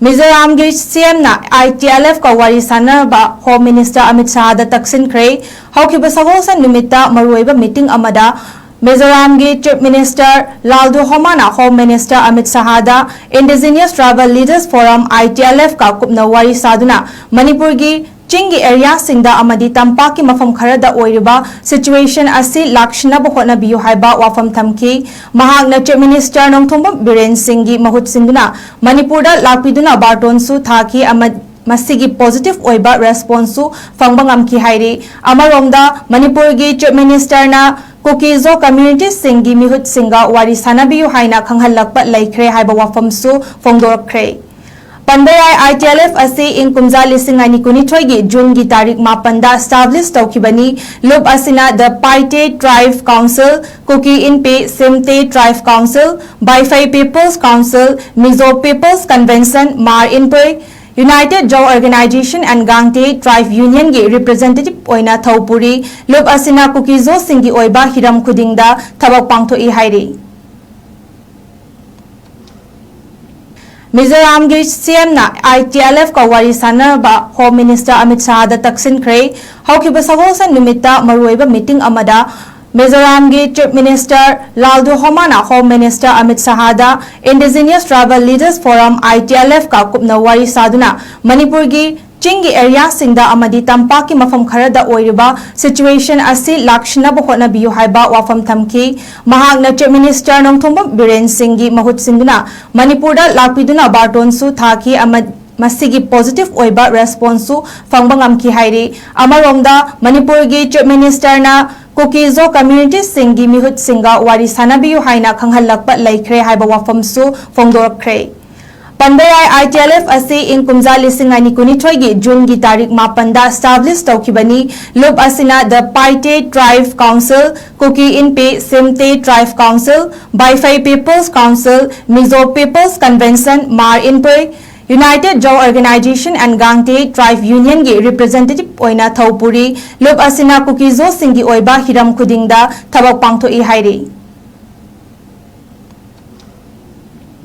मिजोराम के सीएम ना ITLF का वारी सानबा होम मिनिस्टर अमित शाह दा तक्सिनख्रे हौखिबा सगोसन निमित्ता मरुइबा मीटिंग अमदा मिजोराम के chief minister Lalduhoma home minister Amit Shah दा indigenous tribal leaders forum ITLF का कुपना वारी साधुना मणिपुर की चिंगी एरिया सिंदा अमदी तंपा की मफम खरदा ओइरिबा सिचुएशन असी लाक्षणब होनबियु हाइबा वाफम थमकी महागना चीफ मिनिस्टर नोंथोंबा बिरेन सिंह की महुत सिंगना मणिपुर दा लापिदुना बार्टोनसु थाकी मसिगी पॉजिटिव ओइबा रेस्पॉन्सु फंगबंगम की हाइरी अमरोमदा मणिपुर की चीफ मिनिस्टर ना कुकीजो कम्युनिटी सिंह की मिहुत सिंगा वारी सानबियु हाइना खंगहलकपा लैख्रे हाइबा वाफमसु फोंदोरख्रे पंदराय ITLF असी इन कुमजा लिसिंग अनि कुनिथ्रोय की जून की तारीख मापंदा एस्टाब्लिश तौखिबनी लुब असिना द पाइटे ट्राइब काउंसिल कुकी इन पे सिमते tribe council बाइफाई peoples council Mizo peoples convention मार इन पे यूनाइटेड जो organisation and Gangte tribe union की रिप्रेजेंटेटिव ओइना थौपुरी लुब असिना कुकीजो सिंगी ओइबा हिरम खुदिंगदा थबक पांगथोई हाइरी मिजोराम के सीएम ना ITLF का वारी सानबा होम मिनिस्टर अमित शाह दा तक्सिनख्रे हौखिबा सगोसन निमित्ता मरुइबा मीटिंग अमदा मिजोराम के chief minister Lalduhoma home minister Amit Shah दा indigenous tribal leaders forum ITLF का कुपना वारी साधुना मणिपुर की चिंगी एरिया सिंदा अमदी तंपा की मफम खरदा ओइरिबा सिचुएशन असी लाक्षणब होनबियु हाइबा वाफम थमकी महागना चीफ मिनिस्टर नोंथोंबा बिरेन सिंह की महुत सिंगना मणिपुर दा लापिदुना बार्टोनसु थाकी मसिगी पॉजिटिव ओइबा रेस्पॉन्सु फंगबंगम की हाइरी अमरोमदा मणिपुर की चीफ मिनिस्टर ना कुकीजो कम्युनिटी सिंह की मिहुत सिंगा वारी सानबियु हाइना खंगहलकपा लैख्रे हाइबा वाफमसु फोंदोरख्रे पंदराय ITLF असी इन कुमजा लिसिंग अनि कुनिथ्रोय की जून की तारीख मापंदा एस्टाब्लिश तौखिबनी लुब असिना द पाइटे ट्राइब काउंसिल कुकी इन पे सिमते tribe council बाइफाई peoples council Mizo peoples convention मार इन पे यूनाइटेड जो organisation and Gangte tribe union की रिप्रेजेंटेटिव ओइना थौपुरी लुब असिना कुकीजो सिंगी ओइबा हिरम खुदिंगदा थबक पांगथोई हाइरी